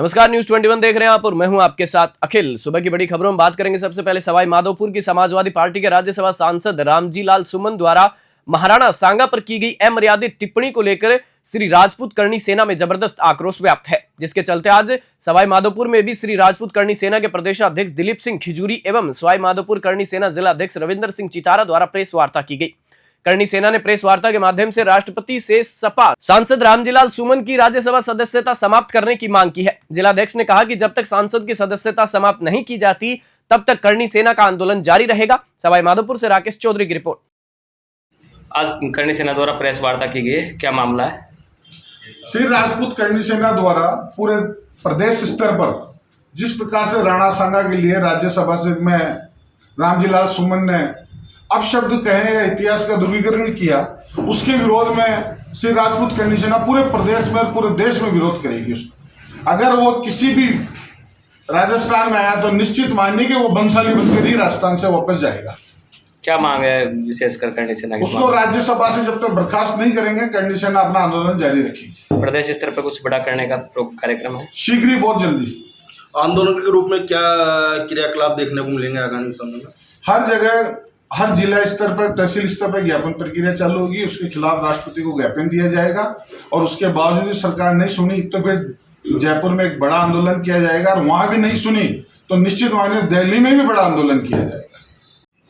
नमस्कार, न्यूज 21 देख रहे हैं आप और मैं हूं आपके साथ अखिल। सुबह की बड़ी खबरों में बात करेंगे। सबसे पहले सवाई माधोपुर की समाजवादी पार्टी के राज्यसभा सांसद रामजी लाल सुमन द्वारा महाराणा सांगा पर की गई अमर्यादित टिप्पणी को लेकर श्री राजपूत करणी सेना में जबरदस्त आक्रोश व्याप्त है, जिसके चलते आज सवाई माधोपुर में भी श्री राजपूत करणी सेना के प्रदेशाध्यक्ष दिलीप सिंह खिजूरी एवं सवाई माधोपुर करणी सेना जिलाध्यक्ष रविंदर सिंह चितारा द्वारा प्रेस वार्ता की गई। करणी सेना ने प्रेस वार्ता के माध्यम से राष्ट्रपति से सपा सांसद रामजीलाल सुमन की राज्यसभा सदस्यता समाप्त करने की मांग की है। जिलाध्यक्ष ने कहा कि जब तक सांसद की सदस्यता समाप्त नहीं की जाती तब तक करणी सेना का आंदोलन जारी रहेगा। सवाई माधोपुर से राकेश चौधरी की रिपोर्ट। आज करणी सेना द्वारा प्रेस वार्ता की गई, क्या मामला है? श्री राजपूत करणी सेना द्वारा पूरे प्रदेश स्तर पर जिस प्रकार से राणा सांगा के लिए राज्यसभा से में रामजीलाल सुमन ने अपशब्द कहे या इतिहास का ध्रुवीकरण किया, उसके विरोध में श्री राजपूत करणी सेना पूरे प्रदेश में और पूरे देश में विरोध करेगी। उसको अगर वो किसी भी राजस्थान में आया तो निश्चित मानिए कि वो बंसाली बनकर ही राजस्थान से वापस जाएगा। क्या मांग है विशेषकर करणी सेना की? उसको राज्यसभा से जब तक बर्खास्त नहीं करेंगे करणी सेना अपना आंदोलन जारी रखेगी। प्रदेश स्तर पर कुछ बड़ा करने का कार्यक्रम है शीघ्र ही, बहुत जल्दी। आंदोलन के रूप में क्या क्रियाकलाप देखने को मिलेंगे आगामी समय में? हर जगह, हर जिला स्तर पर, तहसील स्तर पर ज्ञापन प्रक्रिया चालू होगी। उसके खिलाफ राष्ट्रपति को ज्ञापन दिया जाएगा और उसके बावजूद भी सरकार नहीं सुनी तो फिर जयपुर में एक बड़ा आंदोलन किया जाएगा और वहां भी नहीं सुनी तो निश्चित मानिए दिल्ली में भी बड़ा आंदोलन किया जाएगा।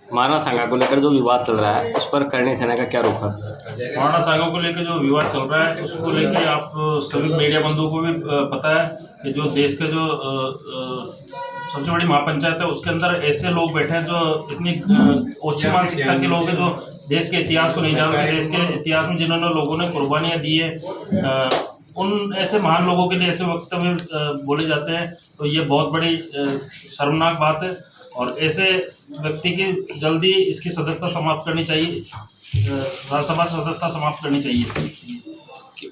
महाराणा सांगा को लेकर जो विवाद चल रहा है उस पर करणी सेना का क्या रुख है? महाराणा सांगा को लेकर जो विवाद चल रहा है उसको लेकर आप सभी मीडिया बंधुओं को भी पता है कि जो देश के जो सबसे बड़ी महापंचायत है उसके अंदर ऐसे लोग बैठे हैं जो इतनी ओछी मानसिकता के लोग हैं, जो देश के इतिहास को नहीं जानते। देश के इतिहास में जिन्होंने लोगों ने कुर्बानियाँ दी है, उन ऐसे महान लोगों के लिए ऐसे वक्तव्य बोले जाते हैं, तो ये बहुत बड़ी शर्मनाक बात है और ऐसे व्यक्ति की जल्दी इसकी सदस्यता समाप्त करनी चाहिए, राज्यसभा सदस्यता समाप्त करनी चाहिए।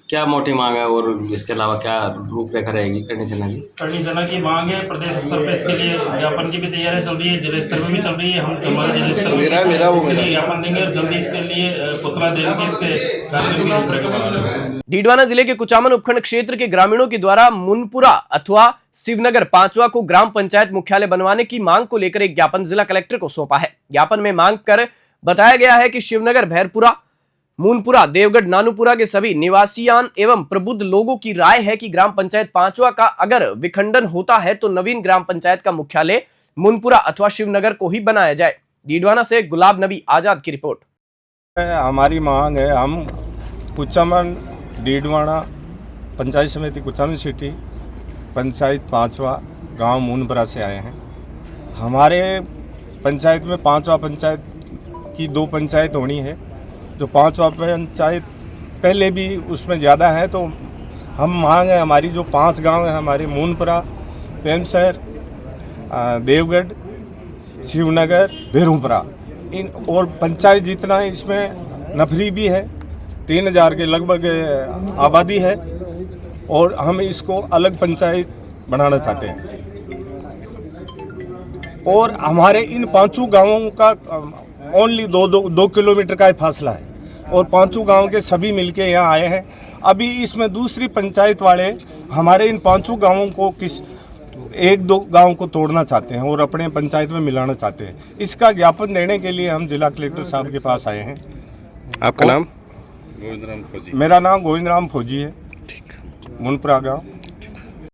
क्या मोटी मांग है और इसके अलावा क्या रूपरेखा रहेगी करणी सेना की? करणी सेना की मांग है प्रदेश स्तर पर इसके लिए ज्ञापन की भी तैयारी चल रही है, जिला स्तर में भी चल रही है। हम हमारे जिला स्तर में इसके लिए ज्ञापन देंगे और जल्दी इसके लिए पुतला देंगे, इसके कार्यक्रम की रूपरेखा बनाने। डीडवाना जिले के कुचामन उपखंड क्षेत्र के ग्रामीणों के द्वारा मुनपुरा अथवा शिवनगर 5वां को ग्राम पंचायत मुख्यालय बनवाने की मांग को लेकर एक ज्ञापन जिला कलेक्टर को सौंपा है। ज्ञापन में मांग कर बताया गया है कि शिवनगर, भैरपुरा, मूनपुरा, देवगढ़, नानूपुरा के सभी निवासियान एवं प्रबुद्ध लोगों की राय है कि ग्राम पंचायत 5वां का अगर विखंडन होता है तो नवीन ग्राम पंचायत का मुख्यालय मूनपुरा अथवा शिवनगर को ही बनाया जाए। डीडवाना से गुलाब नबी आजाद की रिपोर्ट। हमारी मांग है, हम कुचामन डीडवाना पंचायत समिति कुचामन सिटी पंचायत 5वां गांव मूनपुरा से आए हैं। हमारे पंचायत में 5वां पंचायत की 2 पंचायत होनी है, जो 5वां पंचायत पहले भी उसमें ज़्यादा है, तो हम मांग है हमारी जो 5 गांव है हमारे मूनपुरा, पेमशहर, देवगढ़, शिवनगर, भेरूपुरा, इन और पंचायत जितना है इसमें नफरी भी है, 3000 के लगभग आबादी है और हम इसको अलग पंचायत बनाना चाहते हैं। और हमारे इन 5 गांवों का ओनली 2 किलोमीटर का फासला है और 5 गांव के सभी मिलके यहाँ आए हैं। अभी इसमें दूसरी पंचायत वाले हमारे इन 5 गांवों को 1-2 गांव को तोड़ना चाहते हैं और अपने पंचायत में मिलाना चाहते हैं। इसका ज्ञापन देने के लिए हम जिला कलेक्टर साहब के पास आए हैं। आपका नाम? मेरा नाम गोविंद राम फौजी है, मुनपुरा गाँव।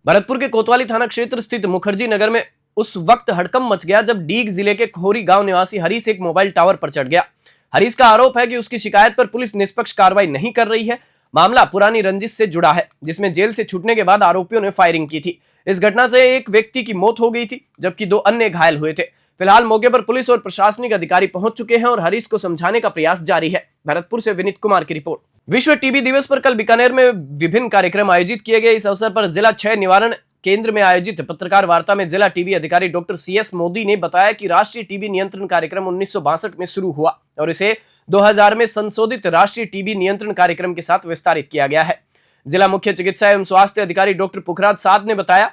भरतपुर के कोतवाली थाना क्षेत्र स्थित मुखर्जी नगर में उस वक्त हड़कंप मच गया जब डीग जिले के खोरी गांव निवासी हरीश एक मोबाइल टावर पर चढ़ गया। हरीश का आरोप है कि उसकी शिकायत पर पुलिस निष्पक्ष कार्रवाई नहीं कर रही है। मामला पुरानी रंजिश से जुड़ा है, जिसमें जेल से छूटने के बाद आरोपियों ने फायरिंग की थी। इस घटना से एक व्यक्ति की मौत हो गई थी जबकि 2 अन्य घायल हुए थे। फिलहाल मौके पर पुलिस और प्रशासनिक अधिकारी पहुंच चुके हैं और हरीश को समझाने का प्रयास जारी है। भरतपुर से विनीत कुमार की रिपोर्ट। विश्व टीबी दिवस पर कल बीकानेर में विभिन्न कार्यक्रम आयोजित किए गए। इस अवसर पर जिला क्षय निवारण केंद्र में आयोजित पत्रकार वार्ता में जिला टीबी अधिकारी डॉक्टर CS मोदी ने बताया कि राष्ट्रीय टीबी नियंत्रण कार्यक्रम 1962 में शुरू हुआ और इसे 2000 में संशोधित राष्ट्रीय टीबी नियंत्रण कार्यक्रम के साथ विस्तारित किया गया है। जिला मुख्य चिकित्सा एवं स्वास्थ्य अधिकारी डॉक्टर पुखराज साध ने बताया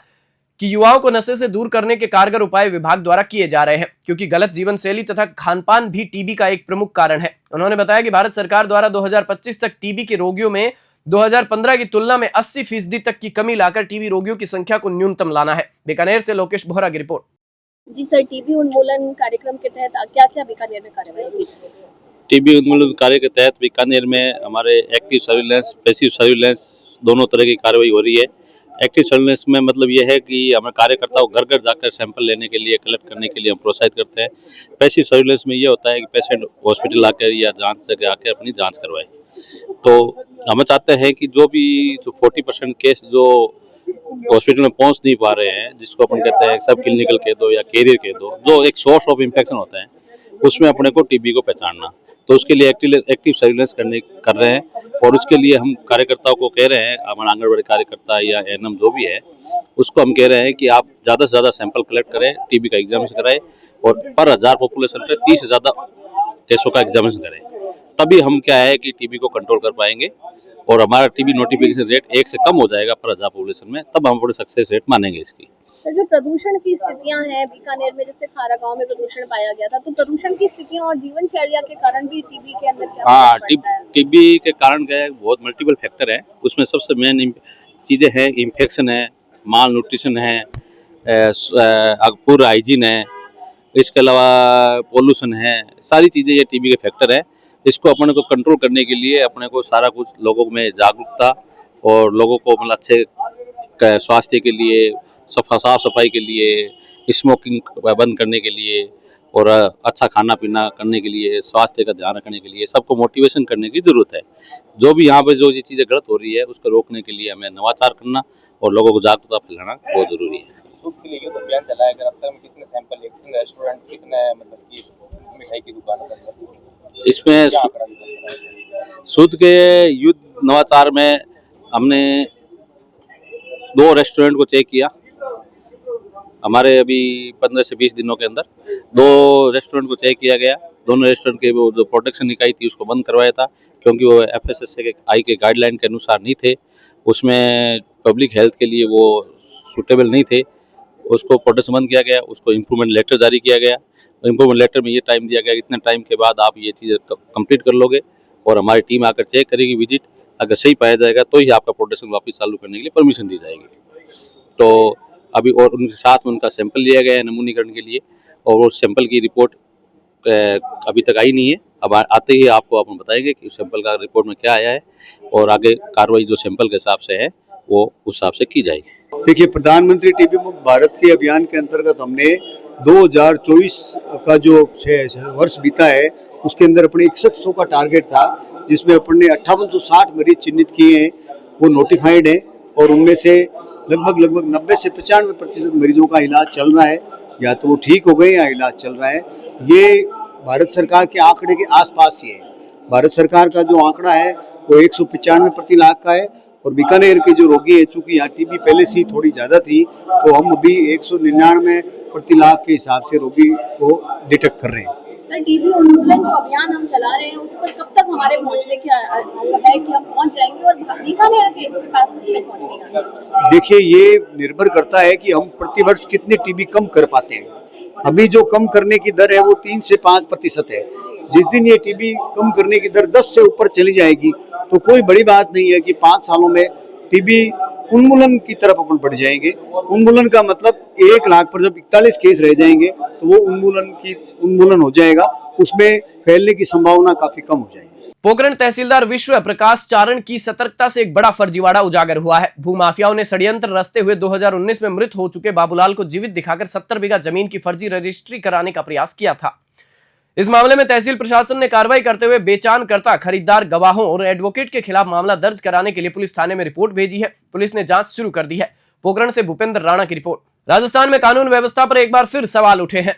कि युवाओं को नशे से दूर करने के कारगर उपाय विभाग द्वारा किए जा रहे हैं, क्योंकि गलत जीवन शैली तथा खानपान भी टीबी का एक प्रमुख कारण है। उन्होंने बताया कि भारत सरकार द्वारा 2025 तक टीबी के रोगियों में 2015 की तुलना में 80% तक की कमी लाकर टीबी रोगियों की संख्या को न्यूनतम लाना है। बीकानेर से लोकेश बोहरा की रिपोर्ट। जी सर, टीबी उन्मूलन कार्यक्रम के तहत क्या क्या बीकानेर में कार्यवाही की? टीबी उन्मूलन कार्य के तहत बीकानेर में हमारे एक्टिव सर्विलेंस, पैसिव सर्विलेंस दोनों तरह की कार्रवाई हो रही है। एक्टिव सर्विलेंस में मतलब ये है कि हमें कार्यकर्ताओं को घर घर जाकर सैंपल लेने के लिए, कलेक्ट करने के लिए हम प्रोत्साहित करते हैं। पैसिव सर्विलेंस में ये होता है कि पेशेंट हॉस्पिटल आकर या जांच जगह आकर अपनी जांच करवाए। तो हम चाहते हैं कि जो 40% केस जो हॉस्पिटल में पहुंच नहीं पा रहे हैं, जिसको अपन कहते हैं सब क्लिनिकल कह दो या कैरियर कह दो, जो एक सोर्स ऑफ इन्फेक्शन होता है, उसमें अपने को टीबी को पहचानना, तो उसके लिए एक्टिव सर्विलेंस कर रहे हैं। और उसके लिए हम कार्यकर्ताओं को कह रहे हैं, हमारा आंगनबाड़ी कार्यकर्ता या एएनएम जो भी है, उसको हम कह रहे हैं कि आप ज़्यादा से ज़्यादा सैंपल कलेक्ट करें, टीबी का एग्जामिनेशन कराएं और पर 1000 पॉपुलेशन पे 30 से ज़्यादा केसों का एग्जामिनेशन करें। तभी हम क्या है कि टीबी को कंट्रोल कर पाएंगे और हमारा टीबी नोटिफिकेशन रेट 1 से कम हो जाएगा पर 1000 पॉपुलेशन में, तब हम बड़े सक्सेस रेट मानेंगे इसकी। तो जो प्रदूषण की स्थितियां हैं बीकानेर में, जैसे खारा गांव में प्रदूषण पाया गया था, तो प्रदूषण की स्थितियां और जीवनचर्या के कारण भी टीबी के अंदर क्या हाँ, फर्क पड़ता है? टीबी के कारण क्या है, बहुत मल्टीपल फैक्टर है। उसमें सबसे मेन चीज़ें हैं, इन्फेक्शन है, माल न्यूट्रिशन है, पूरा हाइजीन है, इसके अलावा पोल्यूशन है, सारी चीज़ें ये टीबी के फैक्टर है। इसको अपने को कंट्रोल करने के लिए अपने को सारा कुछ लोगों में जागरूकता और लोगों को मतलब अच्छे स्वास्थ्य के लिए, साफ सफाई के लिए, स्मोकिंग बंद करने के लिए और अच्छा खाना पीना करने के लिए, स्वास्थ्य का ध्यान रखने के लिए सबको मोटिवेशन करने की ज़रूरत है। जो भी यहाँ पे जो चीज़ें गलत हो रही है उसको रोकने के लिए हमें नवाचार करना और लोगों को जागरूकता फैलाना बहुत ज़रूरी है। सूद के लिए तो अभियान चलाया गया, अब तक कितने सैंपल, कितने रेस्टोरेंट, कितने मतलब की मिठाई की दुकान, इसमें सूद के युद्ध नवाचार में हमने 2 रेस्टोरेंट को चेक किया। हमारे अभी 15 से 20 दिनों के अंदर 2 रेस्टोरेंट को चेक किया गया। दोनों रेस्टोरेंट के वो जो प्रोटेक्शन इकाई थी उसको बंद करवाया था, क्योंकि वो FSSAI के गाइडलाइन के अनुसार नहीं थे, उसमें पब्लिक हेल्थ के लिए वो सूटेबल नहीं थे। उसको प्रोटेक्शन बंद किया गया, उसको इम्प्रूवमेंट लेटर जारी किया गया। इम्प्रूवमेंट लेटर में ये टाइम दिया गया, इतने टाइम के बाद आप ये चीज़ें कंप्लीट कर लोगे और हमारी टीम आकर चेक करेगी विजिट, अगर सही पाया जाएगा तो ही आपका प्रोटेक्शन वापस चालू करने के लिए परमिशन दी जाएगी। तो अभी और उनके साथ में उनका सैंपल लिया गया है नमूनीकरण के लिए, और वो सैंपल की रिपोर्ट अभी तक आई नहीं है। अब आते ही आपको अपन बताएंगे कि सैंपल का रिपोर्ट में क्या आया है और आगे कार्रवाई जो सैंपल के हिसाब से है वो उस हिसाब से की जाएगी। देखिए, प्रधानमंत्री टीबी मुक्त भारत के अभियान के अंतर्गत हमने 2024 का जो वर्ष बीता है उसके अंदर अपने 6100 का टारगेट था, जिसमें अपन ने 5860 मरीज चिन्हित किए हैं, वो नोटिफाइड है और उनमें से लगभग 90 से 95% मरीजों का इलाज चल रहा है, या तो वो ठीक हो गए या इलाज चल रहा है। ये भारत सरकार के आंकड़े के आसपास ही है। भारत सरकार का जो आंकड़ा है वो 195 प्रति लाख का है और बीकानेर के जो रोगी है, चूंकि यहाँ टीबी पहले से ही थोड़ी ज़्यादा थी, तो हम अभी 199 प्रति लाख के हिसाब से रोगी को डिटेक्ट कर रहे हैं। टीबी उन्मूलन जो अभियान हम चला रहे हैं उस पर कब तक हमारे पहुंचने की है कि हम पहुंच जाएंगे और बीकानेर के इसके पास कब तक पहुंचेंगे? देखिए, ये निर्भर करता है कि हम प्रतिवर्ष कितने टीबी कम कर पाते हैं। अभी जो कम करने की दर है वो 3 से 5% है। जिस दिन ये टीबी कम करने की दर 10 से ऊपर चली जाएगी तो कोई बड़ी बात नहीं है कि 5 सालों में टीबी उन्मूलन की तरफ अपन बढ़ जाएंगे। उन्मूलन का मतलब 1 लाख पर जब 41 केस रह जाएंगे तो वो उन्मूलन हो जाएगा, उसमें फैलने की संभावना काफी कम हो जाएगी। पोखरण तहसीलदार विश्व प्रकाश चारण की सतर्कता से एक बड़ा फर्जीवाड़ा उजागर हुआ है। भूमाफियाओं ने षड्यंत्र रचते हुए 2019 में मृत हो चुके बाबूलाल को जीवित दिखाकर 70 बीघा जमीन की फर्जी रजिस्ट्री कराने का प्रयास किया था। इस मामले में तहसील प्रशासन ने कार्रवाई करते हुए बेचानकर्ता, खरीदार, गवाहों और एडवोकेट के खिलाफ मामला दर्ज कराने के लिए पुलिस थाने में रिपोर्ट भेजी है। पुलिस ने जांच शुरू कर दी है। पोखरण से भूपेंद्र राणा की रिपोर्ट। राजस्थान में कानून व्यवस्था पर एक बार फिर सवाल उठे हैं।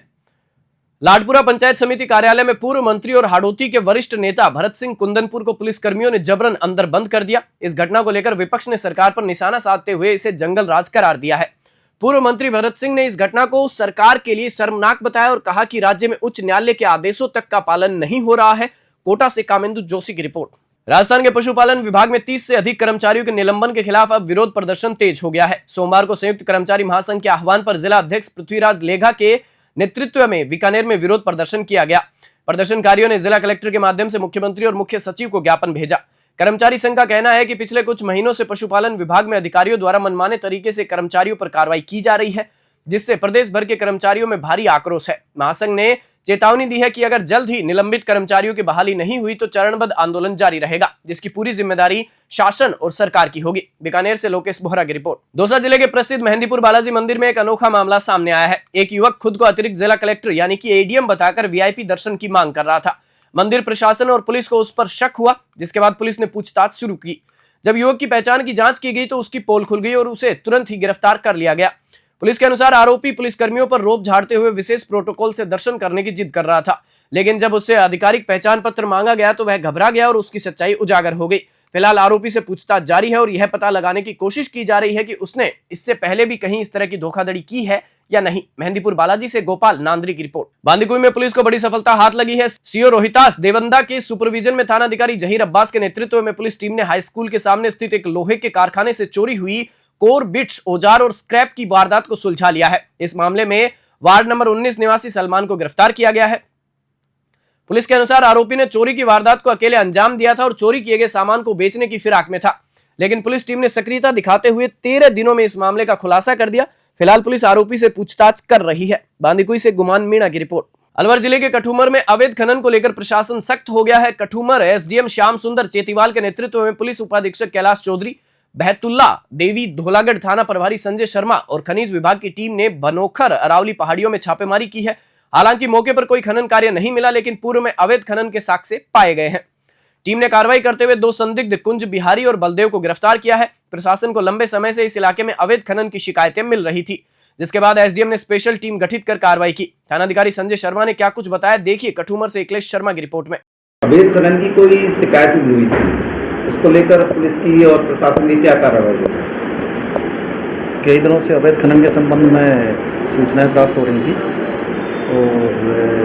लाडपुरा पंचायत समिति कार्यालय में पूर्व मंत्री और हाड़ौती के वरिष्ठ नेता भरत सिंह कुंदनपुर को पुलिस कर्मियों ने जबरन अंदर बंद कर दिया। इस घटना को लेकर विपक्ष ने सरकार पर निशाना साधते हुए इसे जंगल राज करार दिया है। पूर्व मंत्री भरत सिंह ने इस घटना को सरकार के लिए शर्मनाक बताया और कहा कि राज्य में उच्च न्यायालय के आदेशों तक का पालन नहीं हो रहा है। कोटा से कामेंदु जोशी की रिपोर्ट। राजस्थान के पशुपालन विभाग में 30 से अधिक कर्मचारियों के निलंबन के खिलाफ अब विरोध प्रदर्शन तेज हो गया है। सोमवार को संयुक्त कर्मचारी महासंघ के आह्वान पर जिला अध्यक्ष पृथ्वीराज लेघा के नेतृत्व में बीकानेर में विरोध प्रदर्शन किया गया। प्रदर्शनकारियों ने जिला कलेक्टर के माध्यम से मुख्यमंत्री और मुख्य सचिव को ज्ञापन भेजा। कर्मचारी संघ का कहना है कि पिछले कुछ महीनों से पशुपालन विभाग में अधिकारियों द्वारा मनमाने तरीके से कर्मचारियों पर कार्रवाई की जा रही है, जिससे प्रदेश भर के कर्मचारियों में भारी आक्रोश है। महासंघ ने चेतावनी दी है कि अगर जल्द ही निलंबित कर्मचारियों की बहाली नहीं हुई तो चरणबद्ध आंदोलन जारी रहेगा, जिसकी पूरी जिम्मेदारी शासन और सरकार की होगी। बीकानेर से लोकेश बोहरा की रिपोर्ट। दौसा जिले के प्रसिद्ध मेहंदीपुर बालाजी मंदिर में एक अनोखा मामला सामने आया है। एक युवक खुद को अतिरिक्त जिला कलेक्टर यानी कि एडीएम बताकर वीआईपी दर्शन की मांग कर रहा था। मंदिर प्रशासन और पुलिस को उस पर शक हुआ, जिसके बाद पुलिस ने पूछताछ शुरू की। जब युवक की पहचान की जांच की गई तो उसकी पोल खुल गई और उसे तुरंत ही गिरफ्तार कर लिया गया। पुलिस के अनुसार आरोपी पुलिसकर्मियों पर रोब झाड़ते हुए विशेष प्रोटोकॉल से दर्शन करने की जिद कर रहा था, लेकिन जब उससे आधिकारिक पहचान पत्र मांगा गया तो वह घबरा गया और उसकी सच्चाई उजागर हो गई। फिलहाल आरोपी से पूछताछ जारी है और यह पता लगाने की कोशिश की जा रही है कि उसने इससे पहले भी कहीं इस तरह की धोखाधड़ी की है या नहीं। मेहंदीपुर बालाजी से गोपाल नांदरी की रिपोर्ट। बांदीकुई में पुलिस को बड़ी सफलता हाथ लगी है। सीओ रोहितास देवंदा के सुपरविजन में थानाधिकारी जहीर अब्बास के नेतृत्व में पुलिस टीम ने हाई स्कूल के सामने स्थित एक लोहे के कारखाने से चोरी हुई कोर बिट्स, औजार और स्क्रैप की वारदात को सुलझा लिया है। इस मामले में वार्ड नंबर 19 निवासी सलमान को गिरफ्तार किया गया है। पुलिस के अनुसार आरोपी ने चोरी की वारदात को अकेले अंजाम दिया था और चोरी किए गए सामान को बेचने की फिराक में था, लेकिन पुलिस टीम ने सक्रियता दिखाते हुए 13 दिनों में इस मामले का खुलासा कर दिया। फिलहाल पुलिस आरोपी से पूछताछ कर रही है। बांदीकुई से गुमान मीणा की रिपोर्ट। अलवर जिले के कठूमर में अवैध खनन को लेकर प्रशासन सख्त हो गया है। कठूमर एसडीएम श्याम सुंदर चेतीवाल के नेतृत्व में पुलिस उपाधीक्षक कैलाश चौधरी, बहतुल्ला देवी, धोलागढ़ थाना प्रभारी संजय शर्मा और खनिज विभाग की टीम ने बनोखर अरावली पहाड़ियों में छापेमारी की है। हालांकि मौके पर कोई खनन कार्य नहीं मिला, लेकिन पूर्व में अवैध खनन के साक्ष्य पाए गए हैं। टीम ने कार्रवाई करते हुए 2 संदिग्ध कुंज बिहारी और बलदेव को गिरफ्तार किया है। प्रशासन को लंबे समय से इस इलाके में अवैध खनन की शिकायतें मिल रही थी, जिसके बाद एसडीएम ने स्पेशल टीम गठित कर कार्रवाई की। थानाधिकारी संजय शर्मा ने क्या कुछ बताया, देखिए कठूमर से अखिलेश शर्मा की रिपोर्ट में। अवैध खनन की कोई शिकायत भी हुई थी, उसको लेकर पुलिस की और प्रशासन की क्या कार्रवाई हुई? कई दिनों से अवैध खनन के संबंध में सूचनाएं प्राप्त हो रही थी और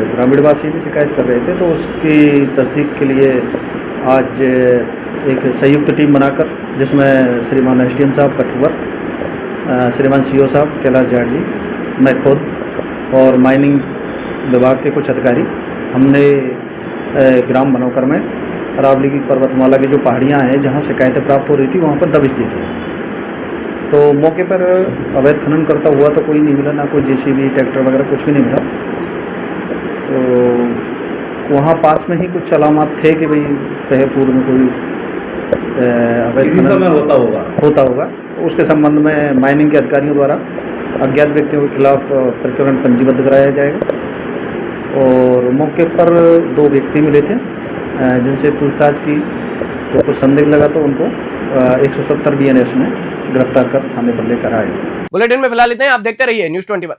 ग्रामीणवासी भी शिकायत कर रहे थे, तो उसकी तस्दीक के लिए आज एक संयुक्त टीम बनाकर, जिसमें श्रीमान एसडीएम साहब कठुआ, श्रीमान सीओ साहब कैलाश जाट जी, मैं खुद और माइनिंग विभाग के कुछ अधिकारी, हमने ग्राम बनोकर में अरावली की पर्वतमाला की जो पहाड़ियाँ हैं जहाँ शिकायतें प्राप्त हो रही थी वहाँ पर दबिश दी थी। तो मौके पर अवैध खनन करता हुआ तो कोई नहीं मिला, ना कोई जेसीबी ट्रैक्टर वगैरह कुछ भी नहीं मिला। तो वहाँ पास में ही कुछ अलामत थे कि भाई पहले पूर्व में कोई अवैध खनन होता होगा। तो उसके संबंध में माइनिंग के अधिकारियों द्वारा अज्ञात व्यक्तियों के खिलाफ प्रकरण पंजीबद्ध कराया जाएगा। और मौके पर 2 व्यक्ति मिले थे जिनसे पूछताछ की, तो कुछ संदेह लगा तो उनको 170 BNS में गिरफ्तार कर थाने पर लेकर आए। बुलेटिन में फिलहाल इतना ही। आप देखते रहिए न्यूज़ 21।